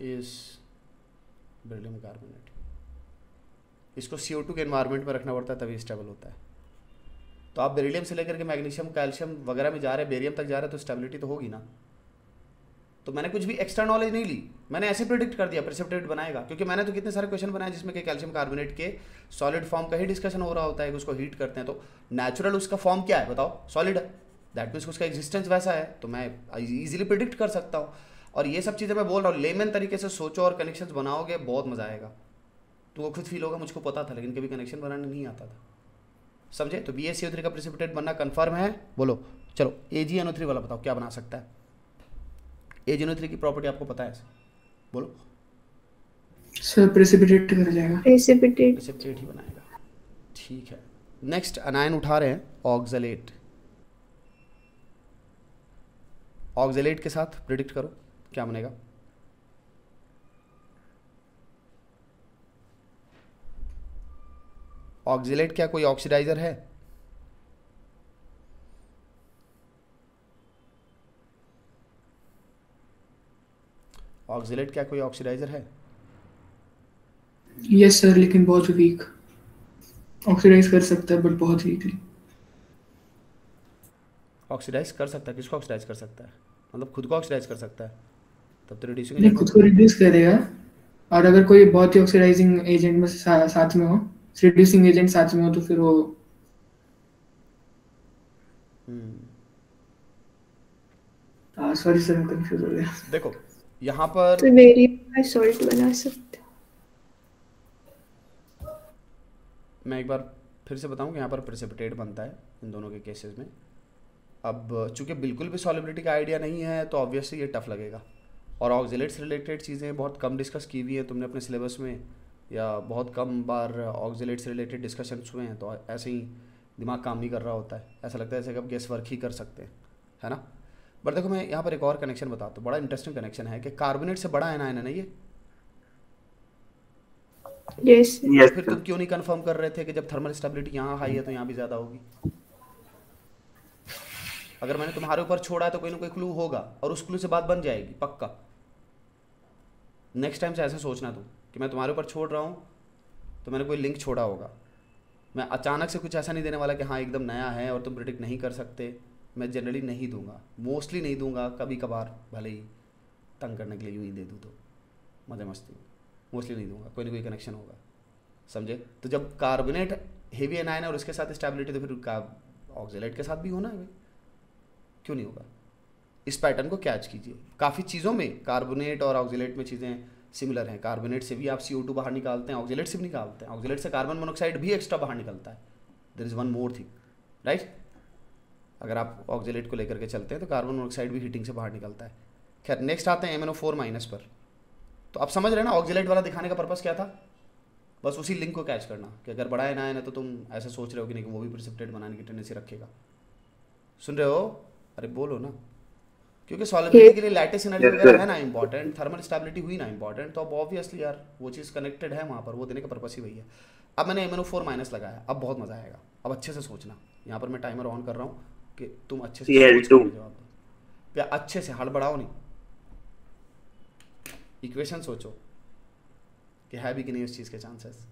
is beryllium carbonate. इसको CO2 के एनवायरनमेंट में रखना पड़ता है तभी स्टेबल होता है। तो आप बेरिलियम से लेकर के मैग्नीशियम कैल्शियम वगैरह में जा रहे हैं, बेरियम तक जा रहे हैं, तो स्टेबिलिटी तो होगी ना। तो मैंने कुछ भी एक्स्ट्रा नॉलेज नहीं ली, मैंने ऐसे प्रिडिक्ट कर दिया प्रेसिपिटेट बनाएगा, क्योंकि मैंने तो कितने सारे क्वेश्चन बनाए जिसमें कि कैल्शियम कार्बोनेट के सॉलिड फॉर्म का ही डिस्कशन हो रहा होता है कि उसको हीट करते हैं, तो नेचुरल उसका फॉर्म क्या है बताओ, सॉलिड है, दैट मीन्स उसका एग्जिस्टेंस वैसा है, तो मैं इजीली प्रिडिक्ट कर सकता हूँ। और ये सब चीज़ें मैं बोल रहा हूँ, लेमन तरीके से सोचो और कनेक्शंस बनाओगे, बहुत मज़ा आएगा। तुमको खुद फील होगा मुझको पता था लेकिन कभी कनेक्शन बनाने नहीं आता था, समझे। तो BaCO3 का प्रेसिपिटेट बनना कंफर्म है, बोलो। चलो AgNO3 वाला बताओ क्या बना सकता है। AgNO3 की प्रॉपर्टी आपको पता है, बोलो। सर प्रेसिपिटेट कर जाएगा, प्रेसिपिटेट ही बनाएगा, ठीक है। नेक्स्ट अनायन उठा रहे हैं ऑक्सलेट। ऑक्सलेट के साथ प्रिडिक्ट करो क्या बनेगा। ऑक्सलेट क्या कोई ऑक्सीडाइजर है? ऑक्सलेट क्या कोई ऑक्सीडाइजर है? यस सर, लेकिन बहुत वीक। ऑक्सीडाइज कर सकता है बट बहुत वीकली। ऑक्सीडाइज कर सकता है, किसको ऑक्सीडाइज कर सकता है? मतलब खुद को ऑक्सीडाइज कर सकता है, तब तो रिड्यूसिंग नहीं, खुद को रिड्यूस करेगा, और अगर कोई बहुत ही ऑक्सीडाइजिंग एजेंट में साथ में हो, रिड्यूसिंग एजेंट साथ में हो, तो फिर वो सॉरी सर मैं कंफ्यूज हो गया। देखो यहाँ पर तो बेरियम का सॉल्ट बना सकते। मैं एक बार फिर से बताऊँ कि यहाँ पर प्रेसिपिटेट बनता है इन दोनों के केसेस में। अब चूंकि बिल्कुल भी सॉलिबिलिटी का आइडिया नहीं है तो ऑब्वियसली ये टफ लगेगा, और ऑक्सलेट से रिलेटेड चीज़ें बहुत कम डिस्कस की हुई हैं तुमने अपने सिलेबस में, या बहुत कम बार ऑक्सलेट से रिलेटेड डिस्कशंस हुए हैं, तो ऐसे ही दिमाग काम नहीं कर रहा होता है, ऐसा लगता है जैसे कि आप गेस वर्क ही कर सकते हैं, है ना। बट देखो मैं यहाँ पर एक और कनेक्शन बताता हूँ, बड़ा इंटरेस्टिंग कनेक्शन है कि कार्बोनेट से बड़ा एनायन है ना ये। यस यस फिर तुम क्यों नहीं कंफर्म कर रहे थे कि जब थर्मल स्टेबिलिटी यहाँ हाई है तो यहाँ भी ज़्यादा होगी? अगर मैंने तुम्हारे ऊपर छोड़ा है तो कोई ना कोई क्लू होगा, और उस क्लू से बात बन जाएगी पक्का। नेक्स्ट टाइम से ऐसे सोचना तुम कि मैं तुम्हारे ऊपर छोड़ रहा हूँ तो मैंने कोई लिंक छोड़ा होगा। मैं अचानक से कुछ ऐसा नहीं देने वाला कि हाँ एकदम नया है और तुम प्रिडिक्ट नहीं कर सकते। मैं जनरली नहीं दूंगा, मोस्टली नहीं दूंगा, कभी कभार भले ही तंग करने के लिए यूँ ही दे दूँ तो मज़े मस्ती में, मोस्टली नहीं दूंगा, कोई ना कोई कनेक्शन होगा, समझे। तो जब कार्बोनेट हेवी एनायन है और उसके साथ स्टेबिलिटी, तो फिर ऑक्सलेट के साथ भी होना है भाई, क्यों नहीं होगा। इस पैटर्न को कैच कीजिए। काफ़ी चीज़ों में कार्बोनेट और ऑक्सलेट में चीज़ें सिमिलर हैं। कार्बोनेट से भी आप CO2 बाहर निकालते हैं, ऑक्सलेट से भी निकालते हैं, ऑक्सलेट से कार्बन मोनोक्साइड भी एक्स्ट्रा बाहर निकलता है। There is one more thing, right. अगर आप ऑक्सलेट को लेकर के चलते हैं तो कार्बन मोनोक्साइड भी हीटिंग से बाहर निकलता है। खैर नेक्स्ट आते हैं MnO4- पर। तो आप समझ रहे हैं ना ऑक्सलेट वाला दिखाने का पर्पस क्या था, बस उसी लिंक को कैच करना कि अगर बड़ा एनायन है तो तुम ऐसे सोच रहे हो कि नहीं कि वो भी प्रेसिपिटेट बनाने की टेंडेंसी रखेगा। सुन रहे हो? अरे बोलो ना, क्योंकि सॉलिबिलिटी के लिए लैटिस एनर्जी वगैरह है ना इंपॉर्टेंट, थर्मल स्टेबिलिटी हुई ना इंपॉर्टेंट, तो अब ऑब्वियसली यार वो चीज़ कनेक्टेड है वहाँ पर, वो देने का पर्पस ही वही है। अब मैंने MnO4- लगाया, अब बहुत मज़ा आएगा। अब अच्छे से सोचना, यहाँ पर मैं टाइमर ऑन कर रहा हूँ कि तुम अच्छे से सोच Cl2 के जवाब दो, या अच्छे से हड़बड़ाओ नहीं, इक्वेशन सोचो कि है भी कि नहीं उस चीज़ के चांसेस।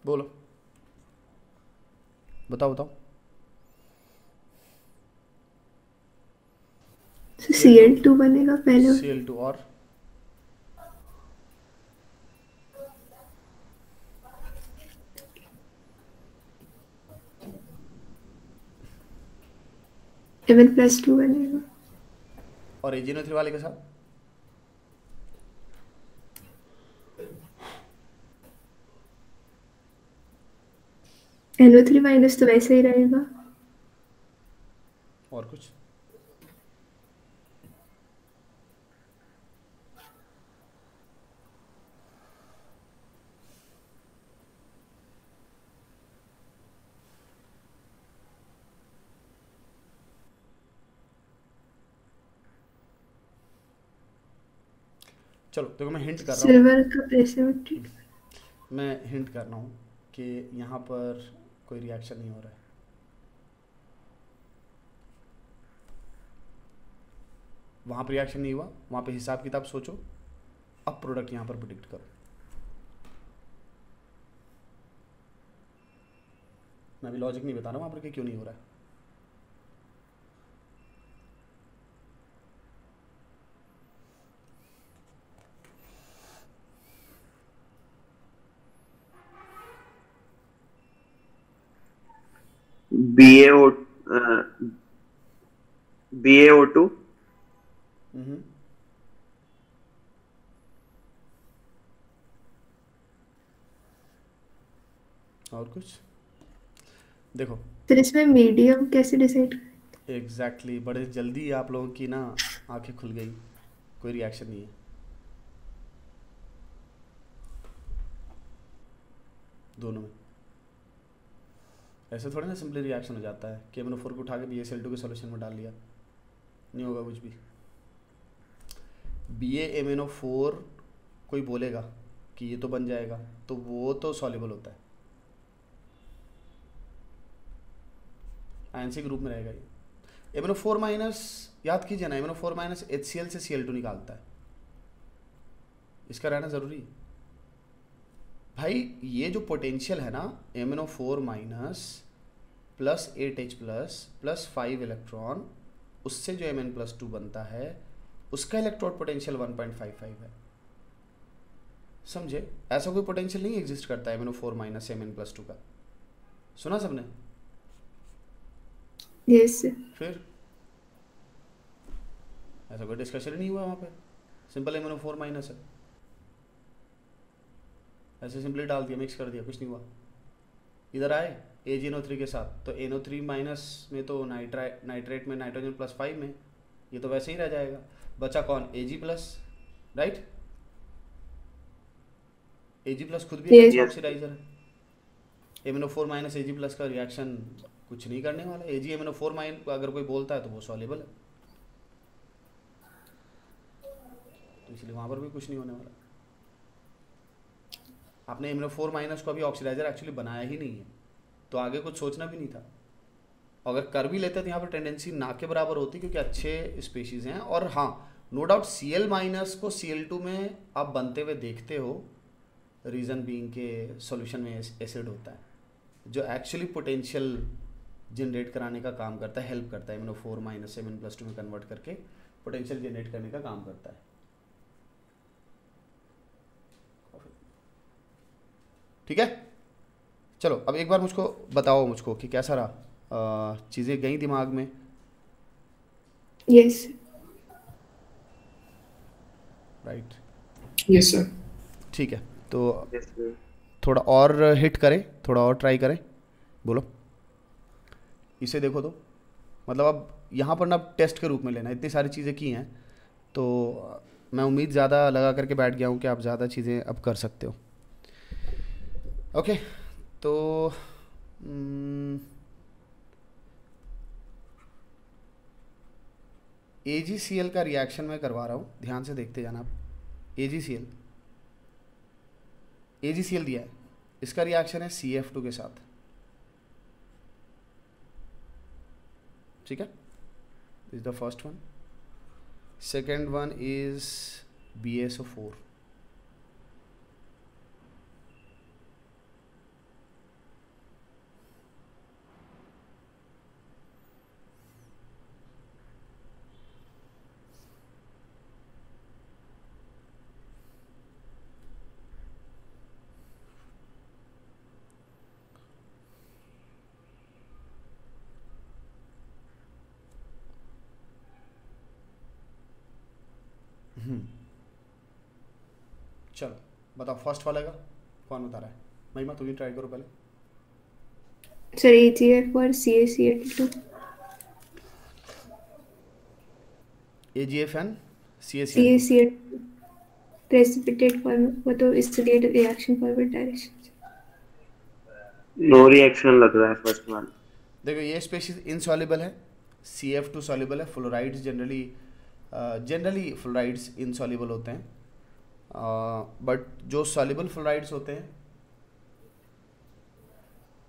बोलो, बताओ बताओ। Cl2 बनेगा पहले। Cl2 और Mn+2 बनेगा। और AgNO3 वाले के साथ NO3- तो वैसे ही रहेगा। और कुछ? चलो देखो, मैं हिंट कर रहा हूँ, सिल्वर का प्रेसिपिटेट। मैं हिंट कर रहा हूँ कि यहाँ पर कोई रिएक्शन नहीं हो रहा है। वहाँ पर रिएक्शन नहीं हुआ, वहाँ पे हिसाब किताब सोचो, अब प्रोडक्ट यहाँ पर प्रिडिक्ट करो। मैं अभी लॉजिक नहीं बता रहा वहाँ पर कि क्यों नहीं हो रहा है। BaO BaO2 हम्म, और कुछ? देखो फिर इसमें मीडियम कैसे डिसाइड? एग्जैक्टली बड़े जल्दी आप लोगों की ना आंखें खुल गई, कोई रिएक्शन नहीं है दोनों में। ऐसे थोड़ा ना सिंपली रिएक्शन हो जाता है कि MnO4 को उठा के BaCl2 के सॉल्यूशन में डाल लिया, नहीं होगा कुछ भी। BaMnO4 कोई बोलेगा कि ये तो बन जाएगा, तो वो तो सॉल्युबल होता है, आयन ग्रुप में रहेगा ये। MnO4- याद कीजिए ना, MnO4- HCl से Cl2 निकालता है, इसका रहना ज़रूरी है भाई। ये जो पोटेंशियल है ना MnO4- plus 8H plus 5 electron, उससे जो Mn+2 बनता है उसका इलेक्ट्रोड पोटेंशियल 1.55 है, समझे? ऐसा कोई पोटेंशियल नहीं एग्जिस्ट करता है MnO4- Mn+2 का, सुना सबने? यस। फिर ऐसा कोई डिस्कशन ही नहीं हुआ वहाँ पे, सिंपल MnO4- है, ऐसे सिंपली डाल दिया, मिक्स कर दिया, कुछ नहीं हुआ। इधर आए AgNO3 के साथ, तो NO3- में तो नाइट्रेट में नाइट्रोजन +5 में, ये तो वैसे ही रह जाएगा। बचा कौन? Ag+, right? Ag+ खुद भी एक यस। अच्छा यस ऑक्सीडाइजर है। MnO4- Ag+ का रिएक्शन कुछ नहीं करने वाला। AgMnO4- अगर कोई बोलता है तो वो सॉल्युबल है, तो इसलिए वहाँ पर भी कुछ नहीं होने वाला। आपने MnO4- को अभी ऑक्सीडाइजर एक्चुअली बनाया ही नहीं है, तो आगे कुछ सोचना भी नहीं था। अगर कर भी लेते तो यहाँ पर टेंडेंसी ना के बराबर होती, क्योंकि अच्छे स्पीशीज़ हैं। और हाँ, नो डाउट Cl- को Cl2 में आप बनते हुए देखते हो, रीज़न बीइंग के सॉल्यूशन में एसिड होता है जो एक्चुअली पोटेंशियल जनरेट कराने का काम करता है, हेल्प करता है। MnO4- से Mn+2 में कन्वर्ट करके पोटेंशियल जनरेट करने का काम करता है। ठीक है, चलो अब एक बार मुझको बताओ मुझको कि कैसा रहा, चीज़ें गई दिमाग में? यस। Right, yes sir. ठीक है, तो यस थोड़ा और हिट करें, थोड़ा और ट्राई करें, बोलो। इसे देखो तो, मतलब अब यहाँ पर ना टेस्ट के रूप में लेना, इतनी सारी चीज़ें की हैं, तो मैं उम्मीद ज़्यादा लगा करके बैठ गया हूँ कि आप ज़्यादा चीज़ें अब कर सकते हो। ओके, तो AgCl का रिएक्शन मैं करवा रहा हूँ, ध्यान से देखते जाना आप। AgCl दिया है, इसका रिएक्शन है CF2 के साथ, ठीक है? This is the first one. Second one is BaSO4, चलो बताओ फर्स्ट वाले का कौन बता रहा है? महिमा तुम ही ट्राई करो पहले। सर AgF और CaCl2 AgF and CaCl2 CaCl2 precipitate form वो तो इसलिए reaction forward direction. No reaction लग रहा है फर्स्ट वन। देखो ये स्पीशीज इनसॉल्युबल है, CF2 सॉल्युबल है, फ्लोराइड्स जनरली फ्लोराइड्स इनसॉल्युबल होते हैं, बट जो सॉल्युबल फ्लोराइड्स होते हैं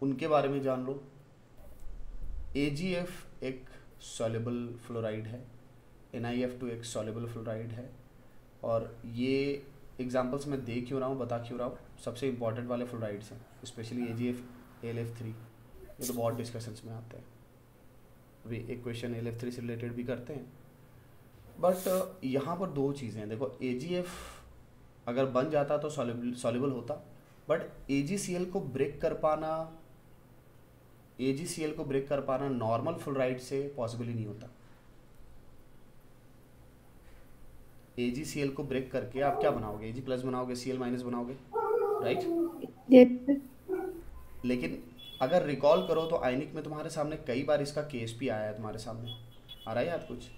उनके बारे में जान लो। AgF एक सॉल्युबल फ्लोराइड है, NiF2 एक सॉल्युबल फ्लोराइड है, और ये एग्जांपल्स मैं दे क्यों रहा हूँ बता क्यों रहा हूँ, सबसे इंपॉर्टेंट वाले फ्लोराइड्स हैं, स्पेशली AgF AlF3, ये तो बहुत डिस्कशंस में आते हैं। अभी एक क्वेश्चन AlF3 से रिलेटेड भी करते हैं, बट यहाँ पर दो चीज़ें हैं। देखो AgF अगर बन जाता तो सॉल्युबल होता, बट AgCl को ब्रेक कर पाना नॉर्मल फ्लोराइड से पॉसिबल ही नहीं होता। AgCl को ब्रेक करके आप क्या बनाओगे? Ag प्लस बनाओगे, Cl माइनस बनाओगे, राइट? लेकिन अगर रिकॉल करो तो आयनिक में तुम्हारे सामने कई बार इसका केस भी आया है, तुम्हारे सामने आ रहा है याद कुछ?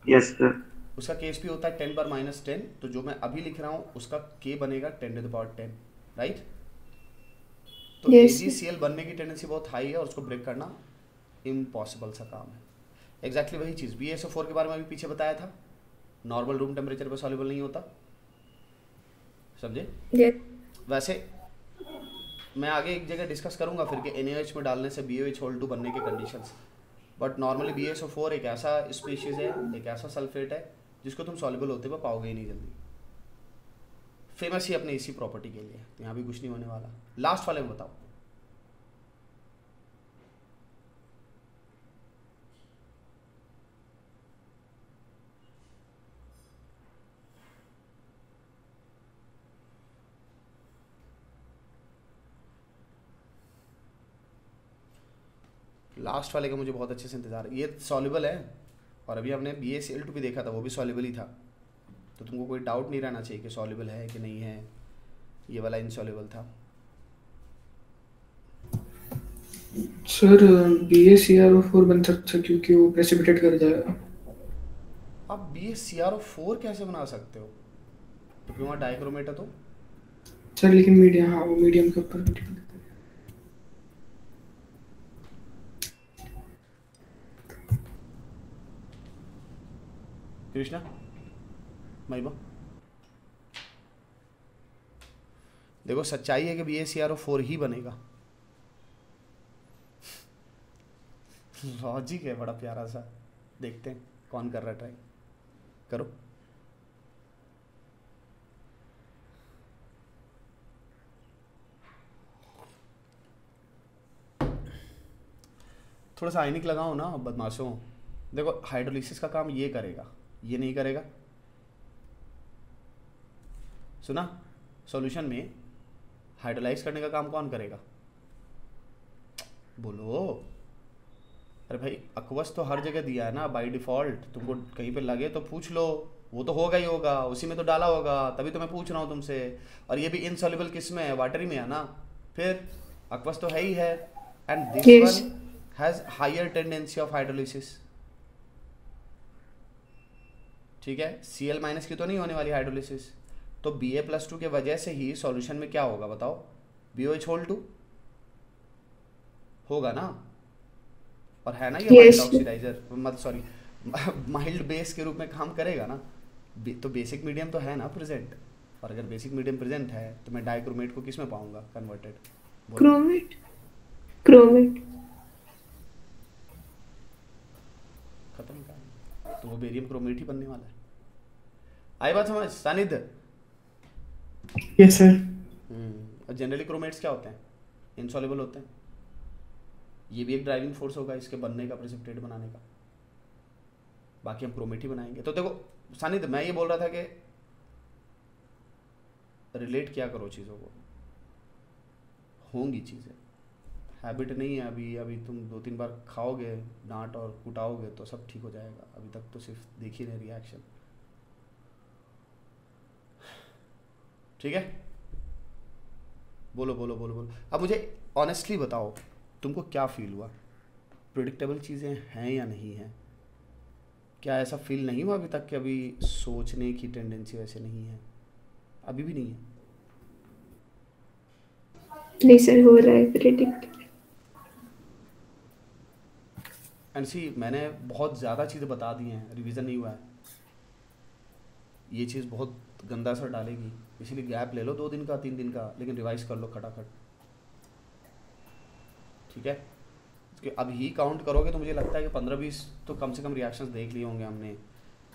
Yes sir. उसका केस भी होता है 10⁻⁻10, तो जो मैं अभी लिख रहा हूँ उसका K बनेगा 10⁻10, राइट? तो AgCl बनने की टेंडेंसी बहुत हाई है और उसको ब्रेक करना इम्पॉसिबल सा काम है। एग्जैक्टली वही चीज़ BaSO4 के बारे में अभी पीछे बताया था, नॉर्मल रूम टेम्परेचर पे सॉल्युबल नहीं होता, समझे? वैसे मैं आगे एक जगह डिस्कस करूंगा फिर कि NaOH में डालने से BaOH बनने के कंडीशंस, बट नॉर्मली BaSO4 एक ऐसा स्पीशीज़ है, एक ऐसा सल्फेट है जिसको तुम सॉल्युबल होते हुए पाओगे ही नहीं जल्दी, फेमस ही अपने इसी प्रॉपर्टी के लिए। तो यहाँ भी कुछ नहीं होने वाला। लास्ट वाले में बताओ। लास्ट वाले का मुझे बहुत अच्छे से इंतजार है। ये सॉल्युबल है और अभी हमने BaCl2 भी देखा था, वो भी सॉल्युबल ही था, तो तुमको कोई डाउट नहीं रहना चाहिए कि सॉल्युबल है कि नहीं है। ये वाला इनसॉल्युबल था। सर BaCrO4 बन सकता है क्योंकि वो प्रेसिपिटेट कर जाएगा। आप BaCrO4 कैसे बना सकते हो? तो क्यों वहाँ डाइक्रोमेट है तो? सर लेकिन मीडियम, हाँ वो मीडियम के ऊपर डिपेंड करता है। कृष्णा, महिमा, देखो सच्चाई है कि BaCrO4 ही बनेगा। लॉजिक है बड़ा प्यारा सा। देखते हैं कौन कर रहा है, ट्राई करो। थोड़ा सा आयनिक लगाओ ना बदमाशों। देखो हाइड्रोलिसिस का काम ये करेगा, ये नहीं करेगा। सुना? सॉल्यूशन में हाइड्रोलाइज करने का काम कौन करेगा? बोलो। अरे भाई अक्वस तो हर जगह दिया है ना बाय डिफ़ॉल्ट, तुमको कहीं पे लगे तो पूछ लो, वो तो होगा ही होगा, उसी में तो डाला होगा, तभी तो मैं पूछ रहा हूँ तुमसे। और ये भी इनसॉल्युबल किस में है? वाटर में है ना, फिर अक्वस तो है ही है। And this one has higher tendency of hydrolysis, ठीक है? Cl माइनस की तो नहीं होने वाली हाइड्रोलिसिस, तो Ba+2 के वजह से ही सॉल्यूशन में क्या होगा बताओ? BOH2 होगा ना, और है ना ये माइल्ड ऑक्सीडाइजर, मत सॉरी माइल्ड बेस के रूप में काम करेगा ना। तो बेसिक मीडियम तो है ना प्रेजेंट, और अगर बेसिक मीडियम प्रेजेंट है तो मैं डाइक्रोमेट को किस में पाऊंगा कन्वर्टेड? क्रोमेट खत्म का, तो वो बेरियम क्रोमेट ही बनने वाला है। आई बात समझ सानिध्य? Yes sir. और जनरली क्रोमेट्स क्या होते हैं? इनसॉल्युबल होते हैं। ये भी एक ड्राइविंग फोर्स होगा इसके बनने का, प्रेसिपिटेट बनाने का। बाकी हम क्रोमेट ही बनाएंगे। तो देखो सानिध्य, मैं ये बोल रहा था कि रिलेट क्या करो चीज़ों को, होंगी चीज़ें, हैबिट नहीं है अभी। अभी तुम 2-3 बार खाओगे डांट और कुटाओगे तो सब ठीक हो जाएगा। अभी तक तो सिर्फ देख ही नहीं रिएक्शन। ठीक है, बोलो बोलो बोलो बोलो। अब मुझे ऑनेस्टली बताओ, तुमको क्या फील हुआ? प्रिडिक्टेबल चीज़ें हैं या नहीं हैं? क्या ऐसा फील नहीं हुआ अभी तक कि अभी सोचने की टेंडेंसी वैसे नहीं है? अभी भी नहीं है? नहीं सर, हो रहा है प्रेडिक्ट। एंड सी, मैंने बहुत ज़्यादा चीज़ें बता दी हैं, रिवीजन नहीं हुआ है। ये चीज़ बहुत गंदा असर डालेगी, इसीलिए गैप ले लो 2 दिन का 3 दिन का, लेकिन रिवाइज कर लो खटाखट, ठीक है? कि अब ही काउंट करोगे तो मुझे लगता है कि 15-20 तो कम से कम रिएक्शंस देख लिए होंगे हमने।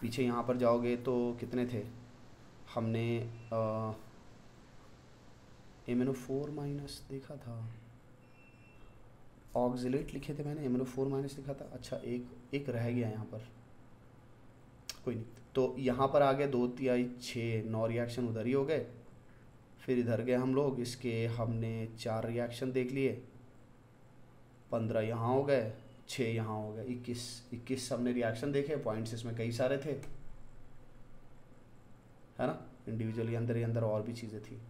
पीछे यहाँ पर जाओगे तो कितने थे हमने? MnO4 माइनस देखा था, ऑक्सिलेट लिखे थे मैंने, MnO4 माइनस लिखा था। अच्छा, एक रह गया यहाँ पर, कोई नहीं। तो यहाँ पर आ गए 2 तिहाई 6, 9 रिएक्शन उधर ही हो गए। फिर इधर गए हम लोग, इसके हमने 4 रिएक्शन देख लिए, 15 यहाँ हो गए, 6 यहाँ हो गए, 21 हमने रिएक्शन देखे। पॉइंट्स इसमें कई सारे थे, है ना, इंडिविजुअली अंदर ही अंदर और भी चीज़ें थी,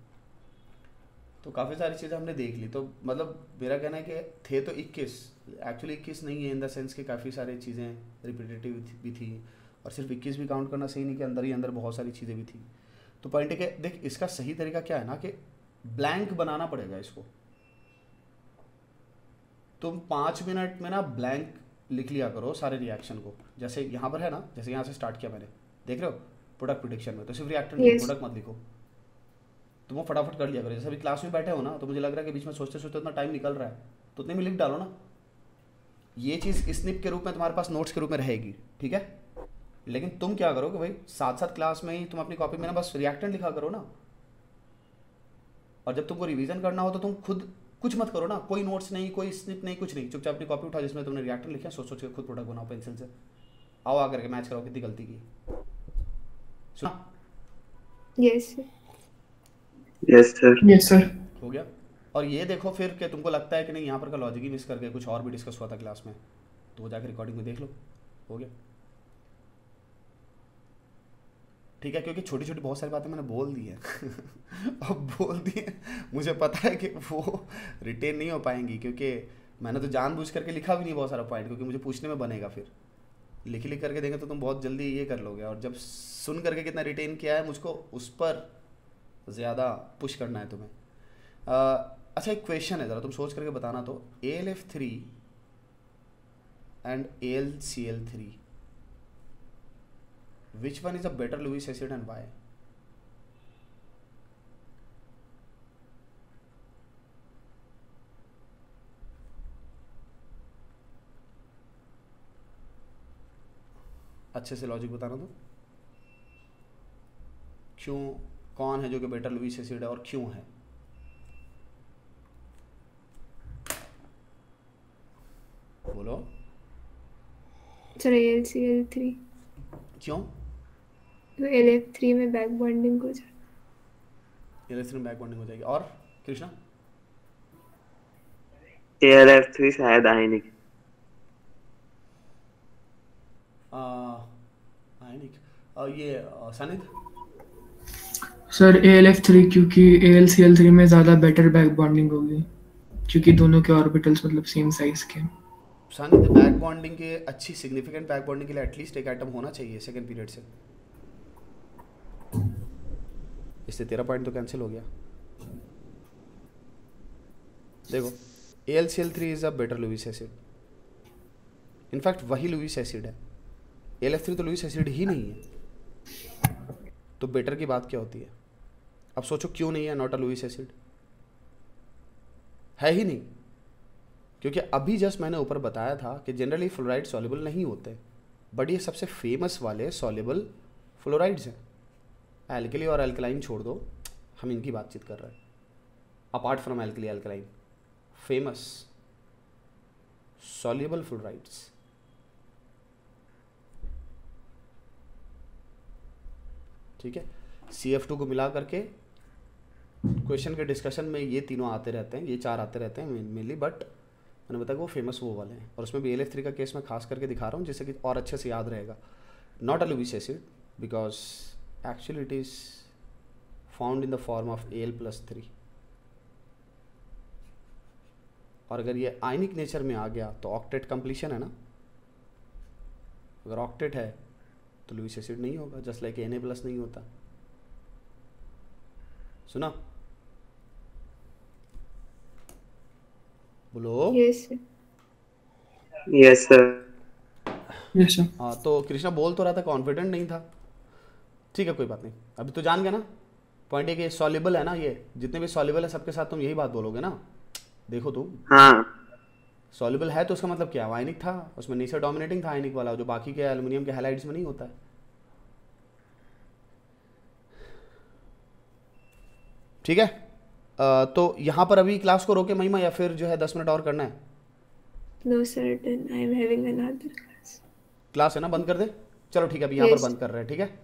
तो काफ़ी सारी चीज़ें हमने देख ली। तो मतलब मेरा कहना है कि थे तो 21, एक्चुअली 21 नहीं है, इन द सेंस कि काफ़ी सारी चीज़ें रिपीटेटिव भी थी, और सिर्फ 21 भी काउंट करना सही नहीं कि अंदर ही अंदर बहुत सारी चीज़ें भी थी। तो पॉइंट है कि देख, इसका सही तरीका क्या है ना, कि ब्लैंक बनाना पड़ेगा इसको। तुम 5 मिनट में ना ब्लैंक लिख लिया करो सारे रिएक्शन को, जैसे यहाँ पर है ना, जैसे यहाँ से स्टार्ट किया मैंने, देख रहे हो प्रोडक्ट प्रिडिक्शन में, तो सिर्फ रिएक्टेंट Yes. प्रोडक्ट मत लिखो, तुम वो फटाफट कर लिया करो। जैसे अभी क्लास में बैठे हो ना, तो मुझे लग रहा है कि बीच में सोचते सोचते उतना टाइम निकल रहा है, तो उतने में लिख डालो ना। ये चीज़ स्निप के रूप में तुम्हारे पास नोट्स के रूप में रहेगी, ठीक है? लेकिन तुम क्या करो कि भाई साथ साथ क्लास में ही तुम अपनी कॉपी में ना बस रिएक्टेंट लिखा करो ना, और जब तुमको रिवीजन करना हो तो तुम खुद कुछ मत करो ना, कोई नोट्स नहीं, कोई स्निप नहीं, कुछ नहीं, चुपचाप अपनी कॉपी उठाओ जिसमें तुमने रिएक्टेंट लिखा, सोच सोच के खुद प्रोडक्ट बनाओ पेंसिल से, आओ आकर के मैच कराओ कितनी गलती की। सुना? Yes yes sir. Yes sir. हो गया। और ये देखो फिर कि तुमको लगता है कि नहीं यहाँ पर का लॉजिक ही मिस कर गए, कुछ और भी डिस्कस हुआ था क्लास में, तो वो जाकर रिकॉर्डिंग में देख लो। हो गया, ठीक है? क्योंकि छोटी छोटी बहुत सारी बातें मैंने बोल दी हैं अब बोल दी हैं, मुझे पता है कि वो रिटेन नहीं हो पाएंगी, क्योंकि मैंने तो जानबूझ करके लिखा भी नहीं बहुत सारा पॉइंट, क्योंकि मुझे पूछने में बनेगा। फिर लिख करके देंगे तो तुम बहुत जल्दी ये कर लोगे, और जब सुन करके कितना रिटेन किया है मुझको उस पर ज़्यादा पुश करना है तुम्हें। अच्छा, एक क्वेश्चन है, ज़रा तुम सोच करके बताना तो, AlF3 and AlCl3, which one is a better Lewis acid and why? अच्छे से लॉजिक बताना तो, क्यों, कौन है जो कि बेटर लुईस एसिड है और क्यों है? बोलो। सर AlCl3, क्यों? तो LF3 में बैक बॉन्डिंग हो जाए। AlF3 में बैक बॉन्डिंग हो जाएगी। और कृष्णा? AlF3 शायद आयनिक। आयनिक। ये सानिध? सर AlF3, क्योंकि AlCl3 में ज़्यादा बेटर बैक बॉन्डिंग होगी, क्योंकि दोनों के ऑर्बिटल्स मतलब सेम साइज के। सानिध, बैक बॉन्डिंग के, अच्छी सिग्निफिकेंट बैक बॉन्डिंग के लिए एटलीस्ट एक आइटम होना चाहिए सेकंड पीरियड से। इससे तेरा पॉइंट तो कैंसिल हो गया। देखो, AlCl3 is a better Lewis acid, in fact वही लुईस एसिड है। AlF3 तो लुईस एसिड ही नहीं है, तो बेटर की बात क्या होती है? अब सोचो क्यों नहीं है नॉट अ लुईस एसिड? है ही नहीं, क्योंकि अभी जस्ट मैंने ऊपर बताया था कि जनरली फ्लोराइड सॉल्युबल नहीं होते, बट ये सबसे फेमस वाले सॉल्युबल फ्लोराइड्स हैं। एल्कली और अल्कलाइन छोड़ दो, हम इनकी बातचीत कर रहे हैं, apart from alkali alkaline, famous soluble fluorides. ठीक है, CF2 को मिला करके क्वेश्चन के डिस्कशन में ये तीनों आते रहते हैं, ये 4 आते रहते हैं मेनली, बट मैंने बताया वो फेमस वो वाले हैं, और उसमें भी AlF3 का केस मैं खास करके दिखा रहा हूँ जिससे कि और अच्छे से याद रहेगा। Not a Lewis acid because actually it is found in the form of Al+3। और अगर ये आयनिक नेचर में आ गया तो ऑक्टेट कंप्लीशन है ना, अगर ऑक्टेट है तो लुईस एसिड नहीं होगा, जस्ट लाइक Na+ नहीं होता। सुना? बोलो। Yes sir. Yes sir. Yes sir. हाँ, तो कृष्णा बोल तो रहा था कॉन्फिडेंट नहीं था। ठीक है, कोई बात नहीं, अभी तो जान गया ना। पॉइंट है कि सॉल्युबल है ना, ये जितने भी सॉल्युबल है सबके साथ तुम यही बात बोलोगे ना। देखो तुम, हाँ सॉल्युबल है तो उसका मतलब क्या, आयनिक था, उसमें नेचर डोमिनेटिंग था आयनिक वाला, जो बाकी के एल्युमिनियम के हैलाइड्स में नहीं होता है। ठीक है, तो यहाँ पर अभी क्लास को रोके महिमा, या फिर जो है 10 मिनट और करना है? No sir, then I am having another class. Class है ना, बंद कर दे। चलो ठीक है, अभी यहाँ पर Yes. बंद कर रहे हैं, ठीक है।